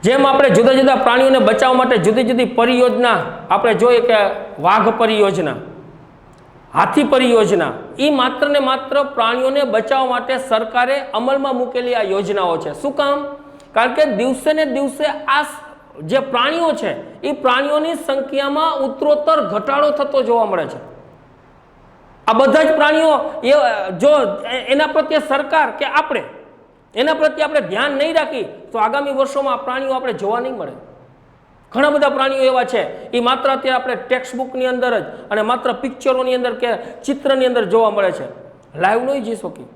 જેમ આપણે જુદા જુદા પ્રાણીઓને બચાવવા માટે જુદી જુદી પરિયોજના આપણે જોઈએ કે વાઘ પરિયોજના, હાથી પરિયોજના, એ માત્ર ને માત્ર પ્રાણીઓને બચાવવા માટે સરકારે અમલમાં મૂકેલી આ યોજનાઓ છે. શું કામ? કારણ કે દિવસે ને દિવસે આ જે પ્રાણીઓ છે એ પ્રાણીઓની સંખ્યામાં ઉત્તરોત્તર ઘટાડો થતો જોવા મળે છે. આ બધા જ પ્રાણીઓ જો એના પ્રત્યે સરકાર કે આપણે એના પ્રત્યે આપણે ધ્યાન નહીં રાખી તો આગામી વર્ષોમાં આ પ્રાણીઓ આપણે જોવા નહીં મળે. ઘણા બધા પ્રાણીઓ એવા છે એ માત્ર અત્યારે આપણે ટેક્સ્ટ બુકની અંદર જ અને માત્ર પિક્ચરોની અંદર કે ચિત્રની અંદર જોવા મળે છે. લાઈવ નહીં જઈ શકી.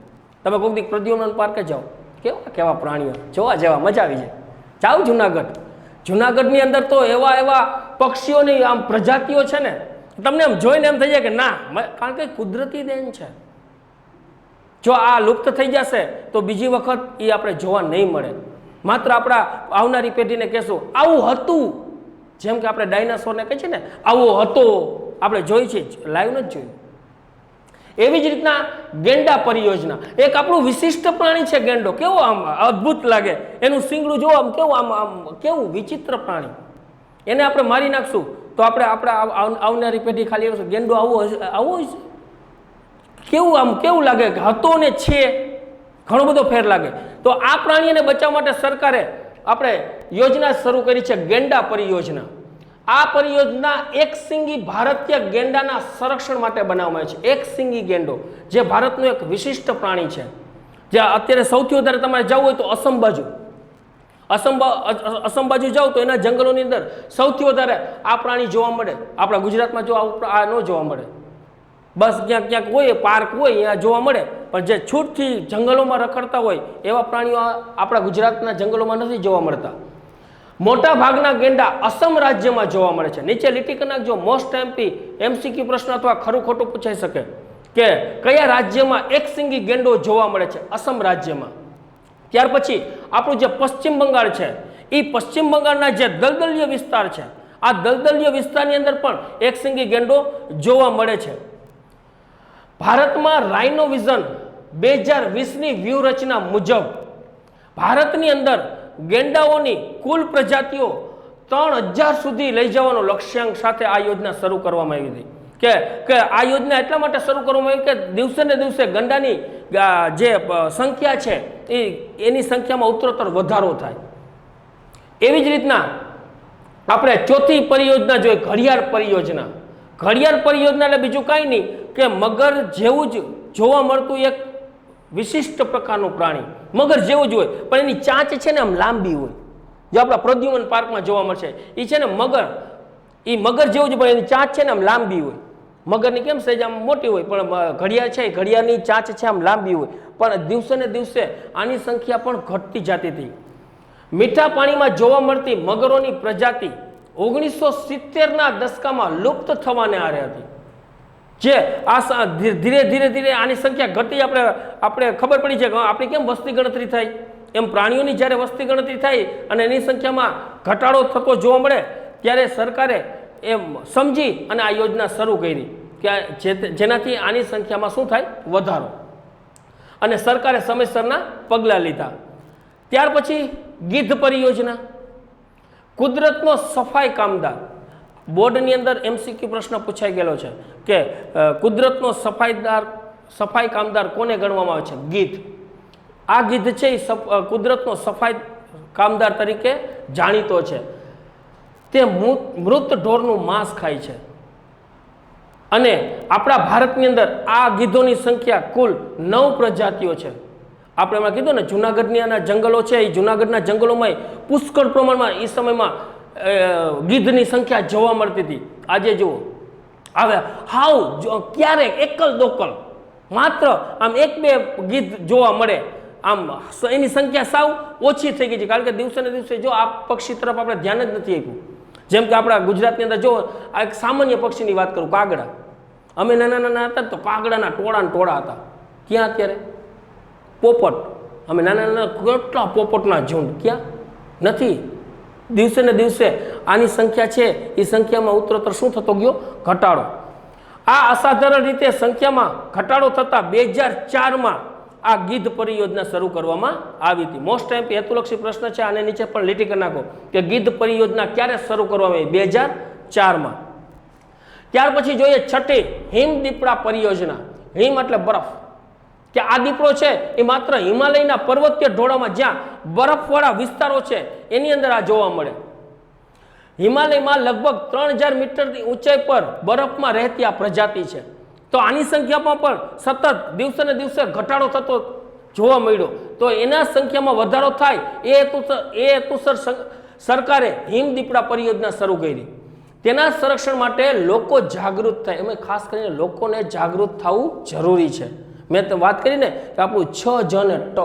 તમે કોઈક દી પ્રદ્યુમન પાર્કે જાઓ, કેવા કેવા પ્રાણીઓ જોવા જેવા, મજા આવી જાય. જાઓ જુનાગઢ, જુનાગઢની અંદર તો એવા એવા પક્ષીઓની આમ પ્રજાતિઓ છે ને, તમને એમ જોઈને એમ થઈ જાય કે ના, કારણ કે કુદરતી દેન છે. જો આ લુપ્ત થઈ જશે તો બીજી વખત એ આપણે જોવા નહીં મળે. માત્ર આપણા આવનારી પેઢીને કહેશું આવું હતું, જેમ કે આપણે ડાયનાસોરને કહે છે ને આવો હતો, આપણે જોઈ છે, લાઈવ નથી જોયું. એવી જ રીતના ગેંડા પરિયોજના, એક આપણું વિશિષ્ટ પ્રાણી છે ગેંડો. કેવો આમ અદ્ભુત લાગે, એનું સિંગડું જોવો આમ કેવું આમ કેવું વિચિત્ર પ્રાણી. એને આપણે મારી નાખશું તો આપણે આવનારી પેઢી ખાલી ગેંડો આવો કેવું આમ કેવું લાગે કે હતો ને છે, ઘણો બધો ફેર લાગે. તો આ પ્રાણીઓને બચાવવા માટે સરકારે આપણે યોજના શરૂ કરી છે, ગેંડા પરિયોજના. આ પરિયોજના એક સિંગી ભારતીય ગેંડાના સંરક્ષણ માટે બનાવવામાં આવી છે. એક સિંગી ગેંડો જે ભારતનું એક વિશિષ્ટ પ્રાણી છે. જ્યાં અત્યારે સૌથી વધારે તમારે જવું હોય તો અસમ બાજુ, અસમ બાજુ જાઓ તો એના જંગલોની અંદર સૌથી વધારે આ પ્રાણી જોવા મળે. આપણા ગુજરાતમાં જો આ ન જોવા મળે, બસ ક્યાંક ક્યાંક હોય, પાર્ક હોય ત્યાં જોવા મળે, પણ જે છૂટથી જંગલોમાં રખડતા હોય એવા પ્રાણીઓ આપણા ગુજરાતના જંગલોમાં નથી જોવા મળતા. મોટા ભાગના ગેંડા અસમ રાજ્યમાં જોવા મળે છે. નીચે લીટી કરી નાખજો, મોસ્ટ MCQ પ્રશ્ન અથવા ખરું ખોટું પૂછાઈ શકે કે કયા રાજ્યમાં એક સિંગી ગેંડો જોવા મળે છે? અસમ રાજ્યમાં. ત્યાર પછી આપણું જે પશ્ચિમ બંગાળ છે, એ પશ્ચિમ બંગાળના જે દલદલીય વિસ્તાર છે, આ દલદલીય વિસ્તારની અંદર પણ એક સિંગી ગેંડો જોવા મળે છે. ભારતમાં રાઇનો વિઝન 2020ની વ્યૂહરચના મુજબ ભારતની અંદર ગેંડાઓની કુલ પ્રજાતિઓ 3000 સુધી લઈ જવાનો લક્ષ્યાંક સાથે આ યોજના શરૂ કરવામાં આવી હતી. કે આ યોજના એટલા માટે શરૂ કરવામાં આવી કે દિવસે ને દિવસે ગંડાની જે સંખ્યા છે એની સંખ્યામાં ઉત્તરોત્તર વધારો થાય. એવી જ રીતના આપણે ચોથી પરિયોજના જોઈએ, ઘડિયાળ પરિયોજના. ઘડિયાળ પરિયોજના એટલે બીજું કાંઈ નહીં કે મગર જેવું જ જોવા મળતું એક વિશિષ્ટ પ્રકારનું પ્રાણી. મગર જેવું જ હોય પણ એની ચાંચ છે ને આમ લાંબી હોય. જો આપણા પ્રદ્યુમન પાર્કમાં જોવા મળશે એ છે ને મગર, એ મગર જેવું જ પણ એની ચાંચ છે ને આમ લાંબી હોય. મગરની કેમ સહેજ આમ મોટી હોય પણ ઘડિયાળ છે, ઘડિયાળની ચાંચ છે આમ લાંબી હોય. પણ દિવસે ને દિવસે આની સંખ્યા પણ ઘટતી જતી હતી. મીઠા પાણીમાં જોવા મળતી મગરોની પ્રજાતિ 1970ના દશકામાં લુપ્ત થવાને આરે હતી. જે આ ધીરે ધીરે ધીરે આની સંખ્યા ઘટી. આપણે ખબર પડી છે કે આપણી કેમ વસ્તી ગણતરી થાય, એમ પ્રાણીઓની જ્યારે વસ્તી ગણતરી થાય અને એની સંખ્યામાં ઘટાડો થતો જોવા મળે ત્યારે સરકારે એમ સમજી અને આ યોજના શરૂ કરી કે જેનાથી આની સંખ્યામાં શું થાય? વધારો. અને સરકારે સમયસરના પગલાં લીધા. ત્યાર પછી ગીધ પરિયોજના, કુદરતનો સફાઈ કામદાર. બોર્ડની અંદર MCQ પ્રશ્ન પૂછાઈ ગયેલો છે કે કુદરતનો સફાઈ કામદાર કોને ગણવામાં આવે છે? ગીધ. આ ગીધ છે એ કુદરતનો સફાઈ કામદાર તરીકે જાણીતો છે. તે મૃત ઢોરનું માંસ ખાય છે. અને આપણા ભારતની અંદર આ ગીધોની સંખ્યા કુલ 9 પ્રજાતિઓ છે. આપણે એમાં કીધું ને જુનાગઢની આના જંગલો છે, એ જુનાગઢના જંગલોમાં પુષ્કળ પ્રમાણમાં એ સમયમાં ગીધની સંખ્યા જોવા મળતી હતી. આજે જુઓ હવે હાવ ક્યારેક એકલ દોકલ માત્ર આમ 1-2 ગીધ જોવા મળે. આમ એની સંખ્યા સાવ ઓછી થઈ ગઈ છે. કારણ કે દિવસે ને દિવસે જો આ પક્ષી તરફ આપણે ધ્યાન જ નથી આપ્યું. જેમ કે આપણા ગુજરાતની અંદર જો આ એક સામાન્ય પક્ષીની વાત કરું, કાગડા. અમે નાના નાના હતા તો કાગડાના ટોળા હતા. ક્યાં અત્યારે? પોપટ. અમે નાના નાના કેટલા પોપટના ઝુંડ, ક્યાં? નથી. દિવસે ને દિવસે આની સંખ્યા છે એ સંખ્યામાં ઉત્તરોત્તર શું થતો ગયો? ઘટાડો. આ અસાધારણ રીતે સંખ્યામાં ઘટાડો થતાં 2004માં આ ગીધ પરિયોજના શરૂ કરવામાં આવી હતી? મોસ્ટ એમપી હેતુલક્ષી પ્રશ્ન છે, આને નીચે પણ લીટી કરી નાખો કે ગીધ પરિયોજના ક્યારે શરૂ કરવામાં આવી? 2004માં. ત્યાર પછી જોઈએ છઠ્ઠી હિમદીપડા પરિયોજના. હિમ એટલે બરફ, કે આ દીપડો છે એ માત્ર હિમાલયના પર્વતીય ઢોળામાં જ્યાં બરફવાળા વિસ્તારો છે એની અંદર આ જોવા મળે. હિમાલયમાં લગભગ 3000 મીટરની ઊંચાઈ પર બરફમાં રહેતી આ પ્રજાતિ છે. તો આની સંખ્યામાં પણ સતત દિવસે ને દિવસે ઘટાડો થતો જોવા મળ્યો. તો એના સંખ્યામાં વધારો થાય એ હેતુસર સરકારે હિમદીપડા પરિયોજના શરૂ કરી. તેના સંરક્ષણ માટે લોકો જાગૃત થાય, એમાં ખાસ કરીને લોકોને જાગૃત થવું જરૂરી છે. મેં તો વાત કરી ને કે આપણું 6 જન ટ,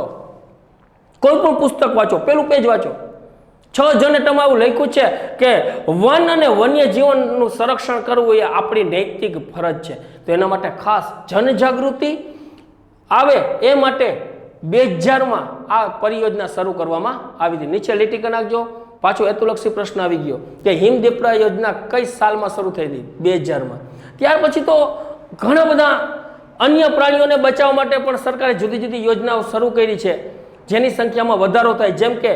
કોઈ પણ પુસ્તક વાંચો, પેલું પેજ વાંચો, 6 જન ટમાં એવું લખ્યું છે કે વન અને વન્ય જીવનનું સંરક્ષણ કરવું એ આપણી નૈતિક ફરજ છે. તો એના માટે ખાસ જનજાગૃતિ આવે એ માટે 2000માં આ પરિયોજના શરૂ કરવામાં આવી હતી. નીચે લીટી કરી નાખજો. પાછો હેતુલક્ષી પ્રશ્ન આવી ગયો કે હિમદીપડા યોજના કઈ સાલમાં શરૂ થઈ હતી? 2000માં. ત્યાર પછી તો ઘણા બધા અન્ય પ્રાણીઓને બચાવવા માટે પણ સરકારે જુદી જુદી યોજનાઓ શરૂ કરી છે, જેની સંખ્યામાં વધારો થાય. જેમ કે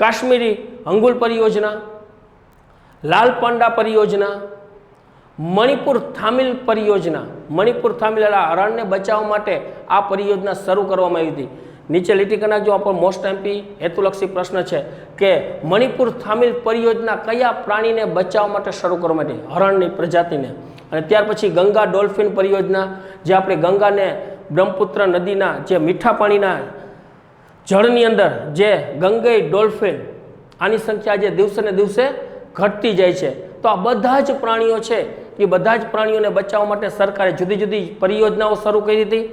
કાશ્મીરી અંગુલ પરિયોજના, લાલ પાંડા પરિયોજના, મણિપુર થામિલ પરિયોજના. મણિપુર થામિલ હરણને બચાવવા માટે આ પરિયોજના શરૂ કરવામાં આવી હતી. નીચે લીટી કરી નાખજો. આ પણ મોસ્ટ એમપી હેતુલક્ષી પ્રશ્ન છે કે મણિપુર થામિલ પરિયોજના કયા પ્રાણીને બચાવવા માટે શરૂ કરવા માટે? હરણની પ્રજાતિને. અને ત્યાર પછી ગંગા ડોલ્ફિન પરિયોજના, જે આપણે ગંગાને બ્રહ્મપુત્ર નદીના જે મીઠા પાણીના જળની અંદર જે ગંગાઈ ડોલ્ફિન, આની સંખ્યા જે દિવસે ને દિવસે ઘટતી જાય છે. તો આ બધા જ પ્રાણીઓ છે એ બધા જ પ્રાણીઓને બચાવવા માટે સરકારે જુદી જુદી પરિયોજનાઓ શરૂ કરી હતી.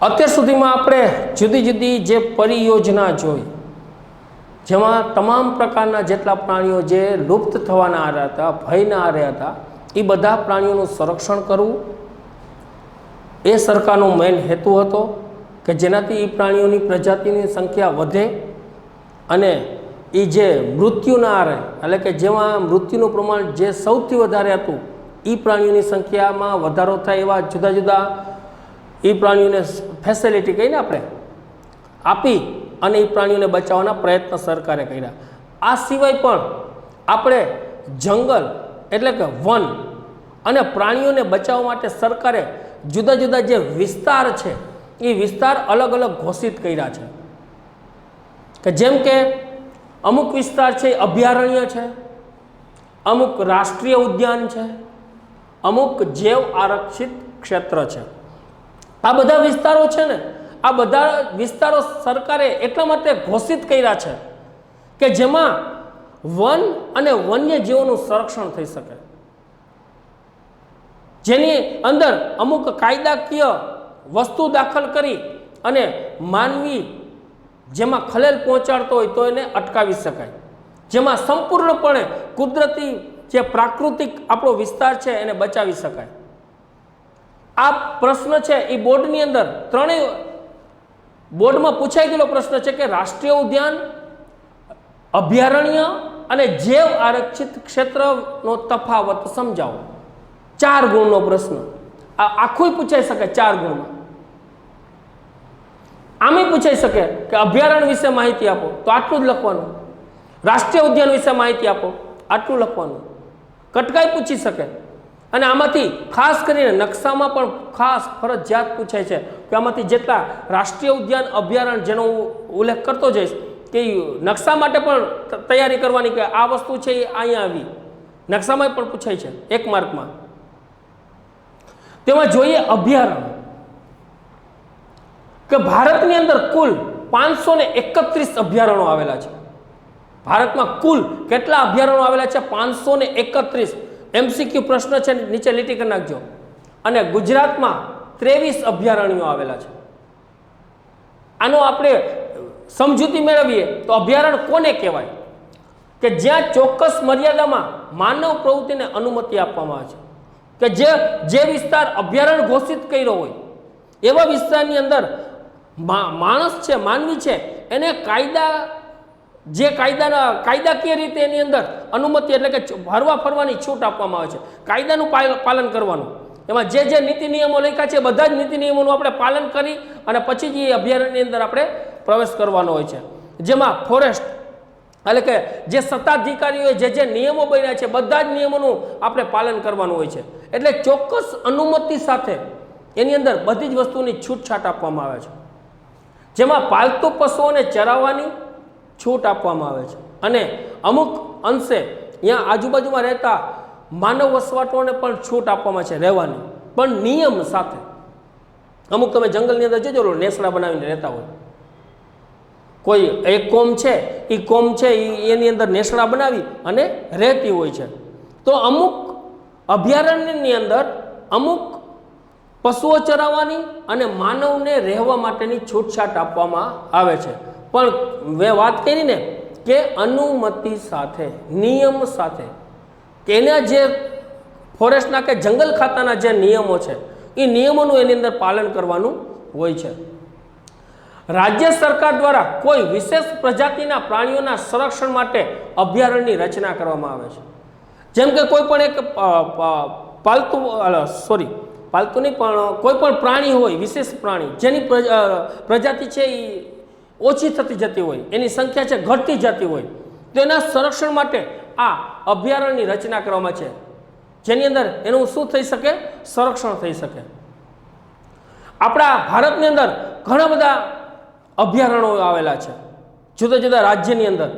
અત્યાર સુધીમાં આપણે જુદી જુદી જે પરિયોજના જોઈ, જેમાં તમામ પ્રકારના જેટલા પ્રાણીઓ જે લુપ્ત થવાના આરે હતા, ભયના આરે હતા, એ બધા પ્રાણીઓનું સંરક્ષણ કરવું એ સરકારનો મેઇન હેતુ હતો કે જેનાથી એ પ્રાણીઓની પ્રજાતિની સંખ્યા વધે અને એ જે મૃત્યુના આરે, એટલે કે જેમાં મૃત્યુનું પ્રમાણ જે સૌથી વધારે હતું એ પ્રાણીઓની સંખ્યામાં વધારો થાય એવા જુદા જુદા એ પ્રાણીઓને ફેસિલિટી કહીને આપણે આપી અને એ પ્રાણીઓને બચાવવાના પ્રયત્ન સરકારે કર્યા. આ સિવાય પણ આપણે જંગલ એટલે કે વન અને પ્રાણીઓને બચાવવા માટે સરકારે જુદા જુદા જે વિસ્તાર છે એ વિસ્તાર અલગ અલગ ઘોષિત કર્યા છે. કે જેમ કે અમુક વિસ્તાર છે અભયારણ્ય છે, અમુક રાષ્ટ્રીય ઉદ્યાન છે, અમુક જૈવ આરક્ષિત ક્ષેત્ર છે. આ બધા વિસ્તારો છે ને, આ બધા વિસ્તારો સરકારે એટલા માટે ઘોષિત કર્યા છે કે જેમાં વન અને વન્ય જીવોનું સંરક્ષણ થઈ શકે, જેની અંદર અમુક કાયદાકીય વસ્તુ દાખલ કરી અને માનવી જેમાં ખલેલ પહોંચાડતો હોય તો એને અટકાવી શકાય, જેમાં સંપૂર્ણપણે કુદરતી જે પ્રાકૃતિક આપણો વિસ્તાર છે એને બચાવી શકાય. આ પ્રશ્ન છે એ બોર્ડની અંદર ત્રણેય બોર્ડમાં પૂછાઈ ગયેલો પ્રશ્ન છે કે રાષ્ટ્રીય ઉદ્યાન, અભયારણ્ય અને જૈવ આરક્ષિત ક્ષેત્રનો તફાવત સમજાવો. 4 ગુણનો પ્રશ્ન. આ આખું પૂછાઈ શકે 4 ગુણમાં. આમે પૂછાઈ શકે કે અભયારણ્ય વિશે માહિતી આપો, તો આટલું જ લખવાનું. રાષ્ટ્રીય ઉદ્યાન વિશે માહિતી આપો, આટલું લખવાનું. કટકાઈ પૂછી શકે. અને આમાંથી ખાસ કરીને નકશામાં પણ ખાસ ફરજિયાત પૂછાય છે કે આમાંથી જેટલા રાષ્ટ્રીય ઉદ્યાન, અભયારણ્ય જેનો હું ઉલ્લેખ કરતો જઈશ કે નકશા માટે પણ તૈયારી કરવાની કે આ વસ્તુ છે એ અહીંયા આવી. નકશામાં પણ પૂછાય છે 1 માર્કમાં. તેમાં જોઈએ અભયારણ્ય કે ભારતની અંદર કુલ 531 અભયારણ્યો આવેલા છે. ભારતમાં કુલ કેટલા અભયારણ્યો આવેલા છે? 531. MCQ પ્રશ્ન છે, નીચે લીટી કરી નાખજો. અને ગુજરાતમાં 23 અભયારણ્યો આવેલા છે. આનો આપણે સમજૂતી મેળવીએ તો અભયારણ્ય કોને કહેવાય? કે જ્યાં ચોક્કસ મર્યાદામાં માનવ પ્રવૃત્તિને અનુમતિ આપવામાં આવે છે, કે જે વિસ્તાર અભયારણ્ય ઘોષિત કર્યો હોય એવા વિસ્તારની અંદર માણસ છે, માનવી છે, એને કાયદાકીય રીતે એની અંદર અનુમતિ એટલે કે હરવા ફરવાની છૂટ આપવામાં આવે છે. કાયદાનું પાલન કરવાનું. એમાં જે નીતિ નિયમો લખ્યા છે બધા જ નીતિ નિયમોનું આપણે પાલન કરી અને પછી જ એ અભયારણ્યની અંદર આપણે પ્રવેશ કરવાનો હોય છે. જેમાં ફોરેસ્ટ એટલે કે જે સત્તાધિકારીઓએ જે નિયમો બન્યા છે બધા જ નિયમોનું આપણે પાલન કરવાનું હોય છે. એટલે ચોક્કસ અનુમતિ સાથે એની અંદર બધી જ વસ્તુની છૂટછાટ આપવામાં આવે છે. જેમાં પાલતુ પશુઓને ચરાવવાની છૂટ આપવામાં આવે છે અને અમુક અંશે અહીંયા આજુબાજુમાં રહેતા માનવ વસવાટોને પણ છૂટ આપવામાં છે રહેવાની, પણ નિયમ સાથે. અમુક તમે જંગલની અંદર જોજો નેસડા બનાવીને રહેતા હોય, કોઈ એક કોમ છે એ કોમ છે એની અંદર નેસડા બનાવી અને રહેતી હોય છે. તો અમુક અભયારણ્યની અંદર અમુક પશુઓ ચરાવવાની અને માનવને રહેવા માટેની છૂટછાટ આપવામાં આવે છે. પણ મેં વાત કરી ને કે અનુમતિ સાથે, નિયમ સાથે, કે એના જે ફોરેસ્ટના કે જંગલ ખાતાના જે નિયમો છે એ નિયમોનું એની અંદર પાલન કરવાનું હોય છે. રાજ્ય સરકાર દ્વારા કોઈ વિશેષ પ્રજાતિના પ્રાણીઓના સંરક્ષણ માટે અભયારણ્યની રચના કરવામાં આવે છે. જેમ કે કોઈ પણ એક પાલતુ નહીં પણ કોઈ પણ પ્રાણી હોય, વિશેષ પ્રાણી જેની પ્રજાતિ છે એ ઓછી થતી જતી હોય, એની સંખ્યા છે ઘટતી જતી હોય, તો એના સંરક્ષણ માટે આ અભયારણ્યની રચના કરવામાં છે, જેની અંદર એનું શું થઈ શકે? સંરક્ષણ થઈ શકે. આપણા ભારતની અંદર ઘણા બધા અભયારણ્યો આવેલા છે જુદા જુદા રાજ્યની અંદર,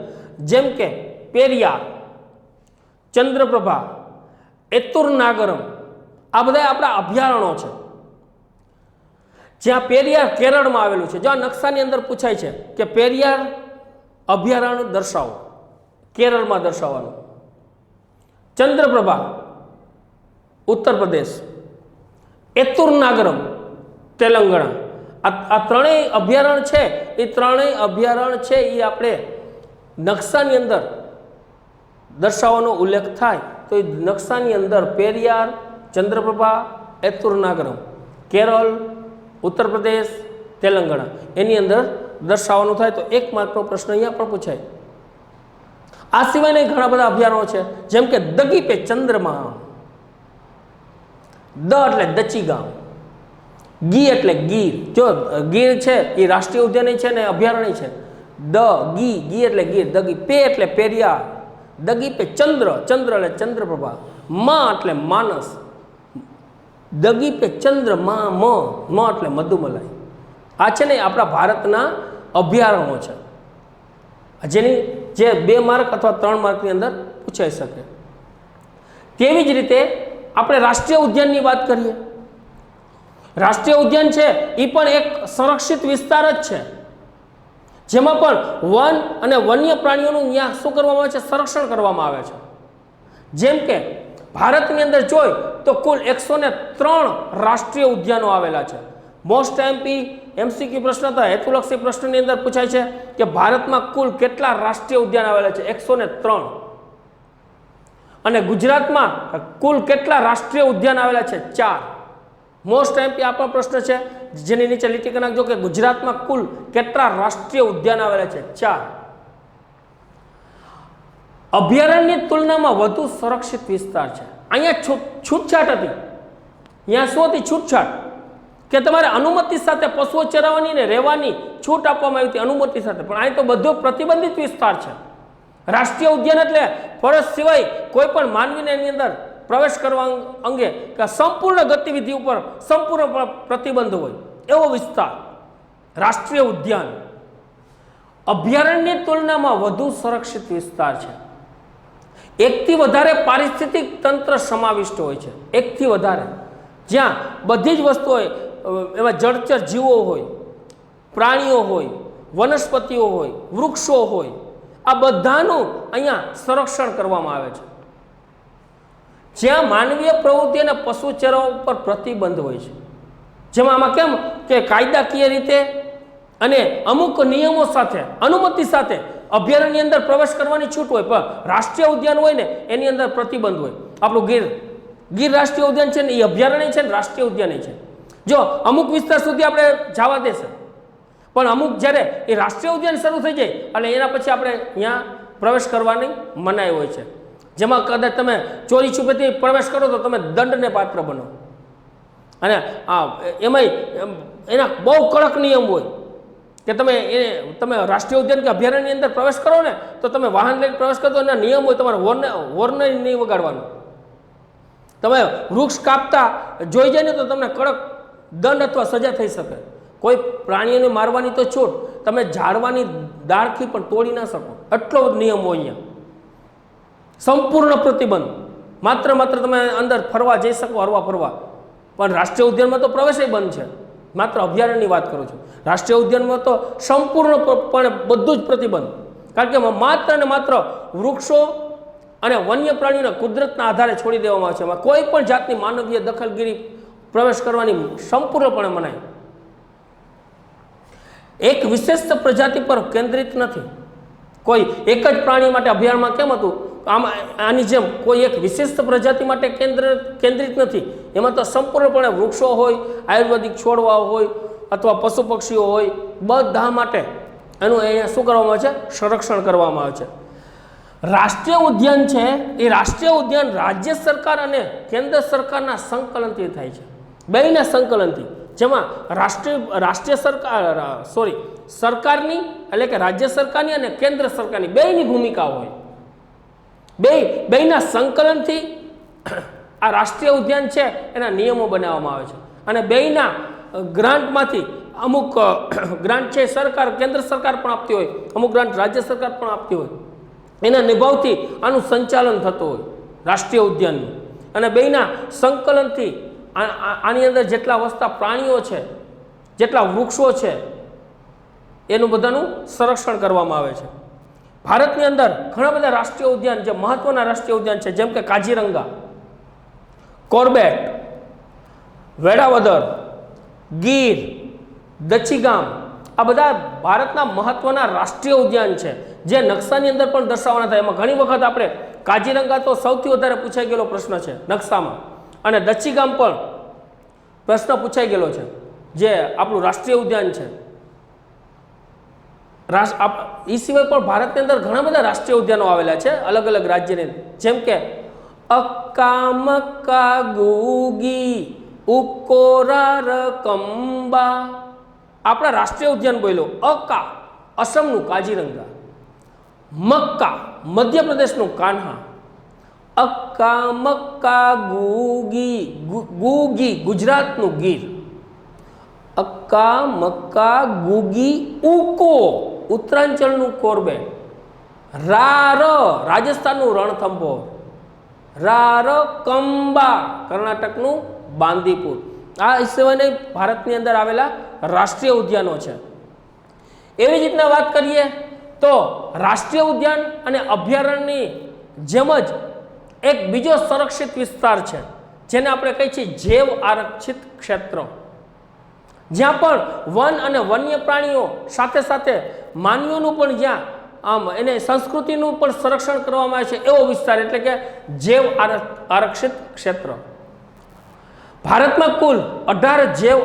જેમ કે પેરિયાર, ચંદ્રપ્રભા, એતુરનાગરમ, આ બધા આપણા અભયારણ્યો છે. જ્યાં પેરિયાર કેરળમાં આવેલું છે, જ્યાં નકશાની અંદર પૂછાય છે કે પેરિયાર અભયારણ્ય દર્શાવો, કેરળમાં દર્શાવવાનું. ચંદ્રપ્રભા ઉત્તર પ્રદેશ, એતુરનાગરમ તેલંગાણા. આ ત્રણેય અભયારણ્ય છે એ ત્રણેય અભયારણ્ય છે એ આપણે નકશાની અંદર દર્શાવવાનો ઉલ્લેખ થાય તો એ નકશાની અંદર પેરિયાર, ચંદ્રપ્રભા, એતુરનાગરમ, કેરળ, ઉત્તર પ્રદેશ, તેલંગાણા એની અંદર દર્શાવવાનું થાય તો 1 માર્કનો પ્રશ્ન અહીંયા પણ પૂછાય. આ સિવાયના ઘણા બધા અભયારણ્યો છે, જેમ કે દગીપે ચંદ્રમા, દ એટલે દચી ગામ, ગી એટલે ગીર. જો ગીર છે એ રાષ્ટ્રીય ઉદ્યાન છે ને અભયારણ્ય છે. ગી એટલે ગીર, દગી, પે એટલે પેરિયાર, દગી પે ચંદ્ર એટલે ચંદ્રપ્રભા, મા એટલે માનસ, દગી પે ચંદ્ર મ એટલે મધુમલાઈ. આ છે ને આપણા ભારતના અભયારણ્યો છે, જેની જે 2 માર્ક અથવા 3 માર્કની અંદર પૂછાઈ શકે. તેવી જ રીતે આપણે રાષ્ટ્રીય ઉદ્યાનની વાત કરીએ. રાષ્ટ્રીય ઉદ્યાન છે એ પણ એક સંરક્ષિત વિસ્તાર જ છે, જેમાં પણ વન અને વન્ય પ્રાણીઓનું ત્યાં શું કરવામાં આવે છે? સંરક્ષણ કરવામાં આવે છે. જેમ કે ભારતની અંદર જોઈ તો કુલ 103 રાષ્ટ્રીય ઉદ્યાનો આવેલા છે. મોસ્ટ એમસીક્યુ પ્રશ્ન હતા, હેતુલક્ષી પ્રશ્નની અંદર પૂછાય છે કે ભારતમાં કુલ કેટલા રાષ્ટ્રીય ઉદ્યાન આવેલા છે? 103. અને ગુજરાતમાં કુલ કેટલા રાષ્ટ્રીય ઉદ્યાન આવેલા છે? 4. મોસ્ટ એમપી આ પણ પ્રશ્ન છે, જેની નીચે લીટી કરી નાખજો કે ગુજરાતમાં કુલ કેટલા રાષ્ટ્રીય ઉદ્યાન આવેલા છે? 4. અભયારણ્યની તુલનામાં વધુ સંરક્ષિત વિસ્તાર છે. અહીંયા છૂટછાટ હતી. અહીંયા શું હતી? છૂટછાટ, કે તમારે અનુમતિ સાથે પશુઓ ચરાવવાની ને રહેવાની છૂટ આપવામાં આવી હતી અનુમતિ સાથે, પણ અહીં તો બધો પ્રતિબંધિત વિસ્તાર છે. રાષ્ટ્રીય ઉદ્યાન એટલે ફરજ સિવાય કોઈ પણ માનવીને એની અંદર પ્રવેશ કરવા અંગે કે સંપૂર્ણ ગતિવિધિ ઉપર સંપૂર્ણ પ્રતિબંધ હોય એવો વિસ્તાર રાષ્ટ્રીય ઉદ્યાન. અભયારણ્યની તુલનામાં વધુ સંરક્ષિત વિસ્તાર છે. 1 થી વધારે પારિસ્થિતિક તંત્ર સમાવિષ્ટ હોય છે. 1 થી વધારે, જ્યાં બધી જ વસ્તુ હોય, એમાં જળચર જીવો હોય, પ્રાણીઓ હોય, વનસ્પતિઓ હોય, વૃક્ષો હોય, આ બધાનું અહીંયા સંરક્ષણ કરવામાં આવે છે. જ્યાં માનવીય પ્રવૃત્તિ અને પશુ ચરાવવા ઉપર પ્રતિબંધ હોય છે, જેમાં આમાં કેમ કે કાયદાકીય રીતે અને અમુક નિયમો સાથે અનુમતિ સાથે અભયારણ્યની અંદર પ્રવેશ કરવાની છૂટ હોય, પણ રાષ્ટ્રીય ઉદ્યાન હોય ને એની અંદર પ્રતિબંધ હોય. આપણું ગીર રાષ્ટ્રીય ઉદ્યાન છે ને એ અભયારણ્ય છે ને રાષ્ટ્રીય ઉદ્યાન છે. જો અમુક વિસ્તાર સુધી આપણે જવા દેશે, પણ અમુક જ્યારે એ રાષ્ટ્રીય ઉદ્યાન શરૂ થઈ જાય એટલે એના પછી આપણે ત્યાં પ્રવેશ કરવાની મનાઈ હોય છે, જેમાં કદાચ તમે ચોરી છુપેથી પ્રવેશ કરો તો તમે દંડને પાત્ર બનો. અને એમાંય એના બહુ કડક નિયમ હોય કે તમે રાષ્ટ્રીય ઉદ્યાન કે અભયારણ્યની અંદર પ્રવેશ કરો ને તો તમે વાહન લઈને પ્રવેશ કરતો એના નિયમ હોય, તમારે હોર્ન નહીં વગાડવાનું. તમે વૃક્ષ કાપતા જોઈ જાય ને તો તમને કડક દંડ અથવા સજા થઈ શકે. કોઈ પ્રાણીઓને મારવાની તો છૂટ, તમે ઝાડવાની ડાળથી પણ તોડી ના શકો, એટલો નિયમ હોય અહીંયા. સંપૂર્ણ પ્રતિબંધ, માત્ર તમે અંદર ફરવા જઈ શકો, હરવા ફરવા, પણ રાષ્ટ્રીય ઉદ્યાનમાં તો પ્રવેશ બંધ છે. માત્ર અભયારણ્યની વાત કરું છું. રાષ્ટ્રીય ઉદ્યાનમાં તો સંપૂર્ણપણે બધું જ પ્રતિબંધ, કારણ કે માત્ર ને માત્ર વૃક્ષો અને વન્ય પ્રાણીઓને કુદરતના આધારે છોડી દેવામાં આવે છે. એમાં કોઈ પણ જાતની માનવીય દખલગીરી પ્રવેશ કરવાની સંપૂર્ણપણે મનાય. એક વિશિષ્ટ પ્રજાતિ પર કેન્દ્રિત નથી. કોઈ એક જ પ્રાણી માટે અભયારણ્યમાં કેમ હતું, આની જેમ કોઈ એક વિશિષ્ટ પ્રજાતિ માટે કેન્દ્રિત નથી. એમાં તો સંપૂર્ણપણે વૃક્ષો હોય, આયુર્વેદિક છોડવા હોય અથવા પશુ પક્ષીઓ હોય, બધા માટે એનું અહીંયા શું કરવામાં આવે છે, સંરક્ષણ કરવામાં આવે છે. રાષ્ટ્રીય ઉદ્યાન છે એ રાષ્ટ્રીય ઉદ્યાન રાજ્ય સરકાર અને કેન્દ્ર સરકારના સંકલનથી થાય છે, બેયના સંકલનથી, જેમાં રાષ્ટ્રીય સરકારની એટલે કે રાજ્ય સરકારની અને કેન્દ્ર સરકારની બેયની ભૂમિકા હોય. બેયના સંકલનથી આ રાષ્ટ્રીય ઉદ્યાન છે એના નિયમો બનાવવામાં આવે છે. અને બેયના ગ્રાન્ટમાંથી અમુક ગ્રાન્ટ છે સરકાર, કેન્દ્ર સરકાર પણ આપતી હોય, અમુક ગ્રાન્ટ રાજ્ય સરકાર પણ આપતી હોય. એના નિભાવથી આનું સંચાલન થતું હોય રાષ્ટ્રીય ઉદ્યાનનું. અને બેયના સંકલનથી આની અંદર જેટલા વસતા પ્રાણીઓ છે, જેટલા વૃક્ષો છે, એનું બધાનું સંરક્ષણ કરવામાં આવે છે. ભારતની અંદર ઘણા બધા રાષ્ટ્રીય ઉદ્યાન, જે મહત્વના રાષ્ટ્રીય ઉદ્યાન છે, જેમ કે કાજીરંગા, કોર્બેટ, વેળાવદર, ગીર, દચ્ચીગામ, આ બધા ભારતના મહત્વના રાષ્ટ્રીય ઉદ્યાન છે, જે નકશાની અંદર પણ દર્શાવવાના થાય. એમાં ઘણી વખત આપણે કાજીરંગા તો સૌથી વધારે પૂછાઈ ગયેલો પ્રશ્ન છે નકશામાં, અને દચ્ચીગામ પણ પ્રશ્ન પૂછાઈ ગયેલો છે, જે આપણું રાષ્ટ્રીય ઉદ્યાન છે. એ સિવાય પણ ભારતની અંદર ઘણા બધા રાષ્ટ્રીય ઉદ્યાનો આવેલા છે અલગ અલગ રાજ્યની, જેમ કે અક્કા મક્કા ગુગી ઉકોરારકંબા. આપણા રાષ્ટ્રીય ઉદ્યાન બોલ્યો. અક્કા અસમનું કાજીરંગા, મક્કા મધ્યપ્રદેશનું કાન્હા, અક્કા મક્કા ગુગી ગુજરાતનું Gir, Akka Mecca ગુગી ઉકો ઉત્તરાંચલનું Corbett, rar રાજસ્થાનનું Ranthambore, rar કંબા કર્ણાટકનું Bandipur. આ સિવાય ભારતની અંદર આવેલા રાષ્ટ્રીય ઉદ્યાનો છે. એવી જ રીતના વાત કરીએ તો રાષ્ટ્રીય ઉદ્યાન અને અભયારણ્યની જેમ જ એક બીજો સંરક્ષિત વિસ્તાર છે, જેને આપણે કહીએ છીએ જૈવ આરક્ષિત ક્ષેત્ર, જ્યાં પણ વન અને વન્ય પ્રાણીઓ સાથે સાથે માનવીઓનું પણ જ્યાં એને સંસ્કૃતિનું પણ સંરક્ષણ કરવામાં આવે છે એવો વિસ્તાર, એટલે કે જૈવ આરક્ષિત ક્ષેત્ર. ભારતમાં કુલ 18 જૈવ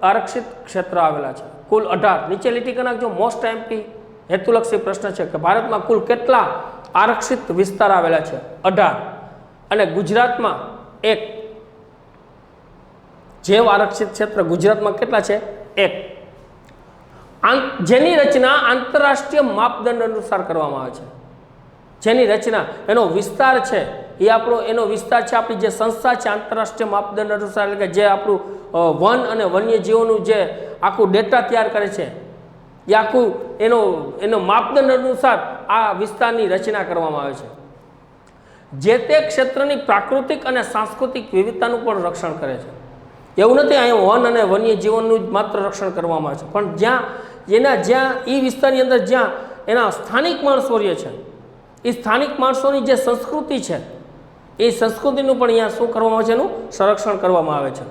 આરક્ષિત ક્ષેત્ર આવેલા છે. કુલ 18. નીચે લીટી કરી નાખજો. મોસ્ટ એમપી હેતુલક્ષી પ્રશ્ન છે કે ભારતમાં કુલ કેટલા આરક્ષિત વિસ્તાર આવેલા છે? 18. અને ગુજરાતમાં 1 જૈવ આરક્ષિત ક્ષેત્ર ગુજરાતમાં કેટલા છે? 1. જેની રચના આંતરરાષ્ટ્રીય માપદંડ અનુસાર કરવામાં આવે છે. જેની રચના એનો વિસ્તાર છે એનો વિસ્તાર છે આપણી જે સંસ્થા છે આંતરરાષ્ટ્રીય માપદંડ અનુસાર, એટલે કે જે આપણું વન અને વન્યજીવોનું જે આખું ડેટા તૈયાર કરે છે એ આખું એનો માપદંડ અનુસાર આ વિસ્તારની રચના કરવામાં આવે છે. જે તે ક્ષેત્રની પ્રાકૃતિક અને સાંસ્કૃતિક વિવિધતાનું પણ રક્ષણ કરે છે. એવું નથી અહીંયા વન અને વન્યજીવનનું જ માત્ર રક્ષણ કરવામાં આવે છે, પણ જ્યાં એ વિસ્તારની અંદર જ્યાં એના સ્થાનિક માણસો રહે છે, એ સ્થાનિક માણસોની જે સંસ્કૃતિ છે એ સંસ્કૃતિનું પણ અહીંયા શું કરવામાં આવે છે? એનું સંરક્ષણ કરવામાં આવે છે.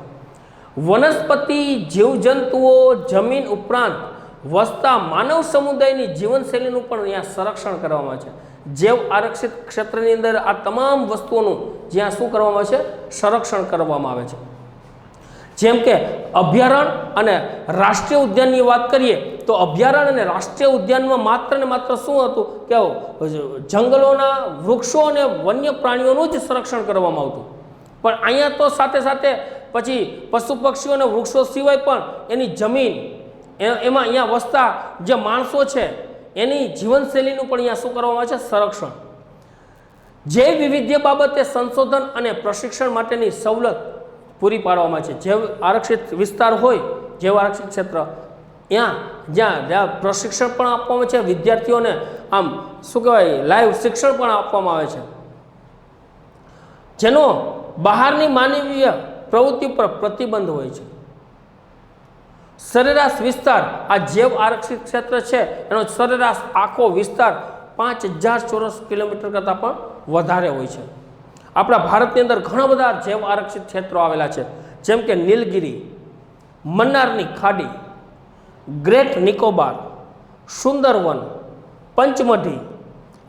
વનસ્પતિ, જીવજંતુઓ, જમીન ઉપરાંત વસતા માનવ સમુદાયની જીવનશૈલીનું પણ અહીંયા સંરક્ષણ કરવામાં આવે છે. જૈવ આરક્ષિત ક્ષેત્રની અંદર આ તમામ વસ્તુઓનું જ્યાં શું કરવામાં આવે છે? સંરક્ષણ કરવામાં આવે છે. જેમ કે અભયારણ્ય અને રાષ્ટ્રીય ઉદ્યાનની વાત કરીએ તો અભયારણ્ય અને રાષ્ટ્રીય ઉદ્યાનમાં માત્ર ને માત્ર શું હતું કે જંગલોના વૃક્ષો અને વન્ય પ્રાણીઓનું જ સંરક્ષણ કરવામાં આવતું, પણ અહીંયા તો સાથે સાથે પછી પશુ પક્ષીઓ અને વૃક્ષો સિવાય પણ એની જમીન એમાં અહીંયા વસતા જે માણસો છે એની જીવનશૈલીનું પણ અહીંયા શું કરવામાં આવે છે? સંરક્ષણ. જૈવ વિવિધ્ય બાબતે સંશોધન અને પ્રશિક્ષણ માટેની સવલત પૂરી પાડવામાં છે. જૈવ આરક્ષિત વિસ્તાર હોય, જૈવ આરક્ષિત ક્ષેત્ર, જ્યાં પ્રશિક્ષણ પણ આપવામાં છે, વિદ્યાર્થીઓને આમ શું કહેવાય લાઈવ શિક્ષણ પણ આપવામાં આવે છે, જેનો બહારની માનવીય પ્રવૃત્તિ પર પ્રતિબંધ હોય છે. સરેરાશ વિસ્તાર, આ જૈવ આરક્ષિત ક્ષેત્ર છે એનો સરેરાશ આખો વિસ્તાર 5000 ચોરસ કિલોમીટર કરતાં પણ વધારે હોય છે. આપણા ભારતની અંદર ઘણા બધા જૈવ આરક્ષિત ક્ષેત્રો આવેલા છે, જેમ કે નીલગિરી, મન્નારની ખાડી, ગ્રેટ નિકોબાર, સુંદરવન, પંચમઢી,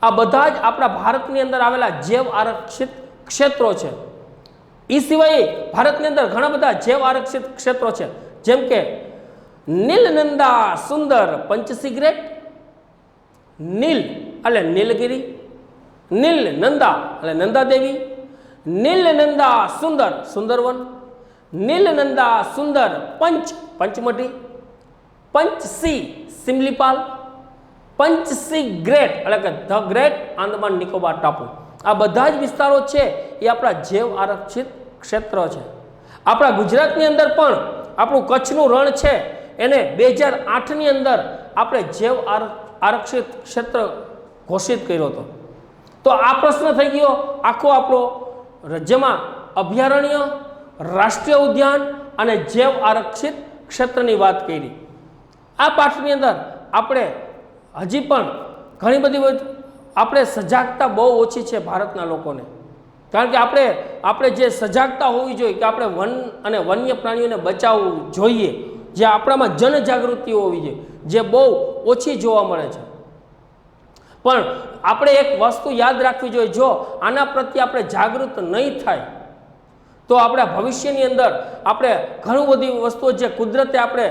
આ બધા જ આપણા ભારતની અંદર આવેલા જૈવ આરક્ષિત ક્ષેત્રો છે. એ સિવાય ભારતની અંદર ઘણા બધા જૈવ આરક્ષિત ક્ષેત્રો છે, જેમ કે નીલનંદા સુંદર પંચસી ગ્રેટ, નીલ એટલે નીલગિરી, નીલ નંદા એટલે નંદાદેવી, નીલનંદા સુંદર સુંદરવન, નીલનંદા સુંદર પંચમઢી, પંચસી સિમલીપાલ, પંચસી ગ્રેટ એટલે કે ધ ગ્રેટ આંદામાન નિકોબાર ટાપુ. આ બધા જ વિસ્તારો છે એ આપણા જૈવ આરક્ષિત ક્ષેત્ર છે. આપણા ગુજરાતની અંદર પણ આપણું કચ્છનું રણ છે એને 2008ની અંદર આપણે જૈવ આરક્ષિત ક્ષેત્ર ઘોષિત કર્યો હતો. તો આ પ્રશ્ન થઈ ગયો આખો આપણો, જેમાં અભયારણ્ય, રાષ્ટ્રીય ઉદ્યાન અને જૈવ આરક્ષિત ક્ષેત્રની વાત કરી. આ પાઠની અંદર આપણે હજી પણ ઘણી બધી આપણે સજાગતા બહુ ઓછી છે ભારતના લોકોને, કારણ કે આપણે જે સજાગતા હોવી જોઈએ કે આપણે વન અને વન્ય પ્રાણીઓને બચાવવું જોઈએ, જે આપણામાં જનજાગૃતિ હોવી જોઈએ, જે બહુ ઓછી જોવા મળે છે. પણ આપણે એક વસ્તુ યાદ રાખવી જોઈએ, જો આના પ્રત્યે આપણે જાગૃત નહીં થાય તો આપણા ભવિષ્યની અંદર આપણે ઘણી બધી વસ્તુઓ જે કુદરતે આપણે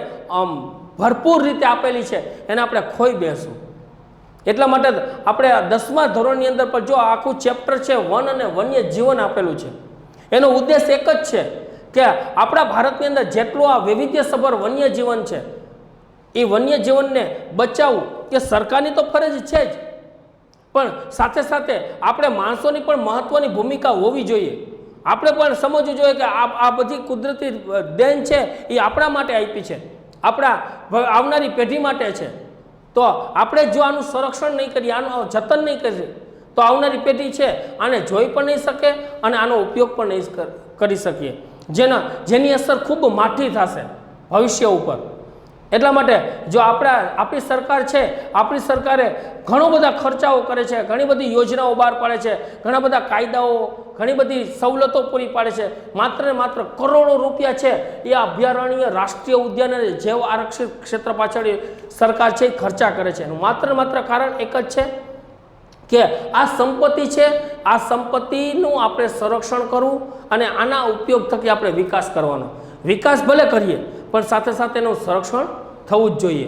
ભરપૂર રીતે આપેલી છે એને આપણે ખોઈ બેસું. એટલા માટે આપણે 10મા ધોરણની અંદર પણ જો આખું ચેપ્ટર છે વન અને વન્ય જીવન આપેલું છે, એનો ઉદ્દેશ એક જ છે કે આપણા ભારતની અંદર જેટલું આ વૈવિધ્યસભર વન્ય જીવન છે એ વન્ય જીવનને બચાવવું કે સરકારની તો ફરજ છે જ, પણ સાથે સાથે આપણે માણસોની પણ મહત્વની ભૂમિકા હોવી જોઈએ. આપણે પણ સમજવું જોઈએ કે આ બધી કુદરતી દેન છે એ આપણા માટે આપી છે, આપણા આવનારી પેઢી માટે છે. તો આપણે જો આનું સંરક્ષણ નહીં કરીએ, આનું જતન નહીં કરીએ તો આવનારી પેઢી છે આને જોઈ પણ નહીં શકે અને આનો ઉપયોગ પણ નહીં કરી શકીએ, જેની અસર ખૂબ માઠી થશે ભવિષ્ય ઉપર. એટલા માટે જો આપણી સરકાર છે, આપણી સરકારે ઘણો બધા ખર્ચાઓ કરે છે, ઘણી બધી યોજનાઓ બહાર પાડે છે, ઘણા બધા કાયદાઓ, ઘણી બધી સવલતો પૂરી પાડે છે, માત્ર ને માત્ર કરોડો રૂપિયા છે એ અભયારણ્ય, રાષ્ટ્રીય ઉદ્યાન અને જૈવ આરક્ષિત ક્ષેત્ર પાછળ સરકાર છે એ ખર્ચા કરે છે. માત્ર ને માત્ર કારણ એક જ છે કે આ સંપત્તિ છે, આ સંપત્તિનું આપણે સંરક્ષણ કરવું અને આના ઉપયોગ થકી આપણે વિકાસ કરવાનો. વિકાસ ભલે કરીએ પણ સાથે સાથે એનું સંરક્ષણ થવું જ જોઈએ.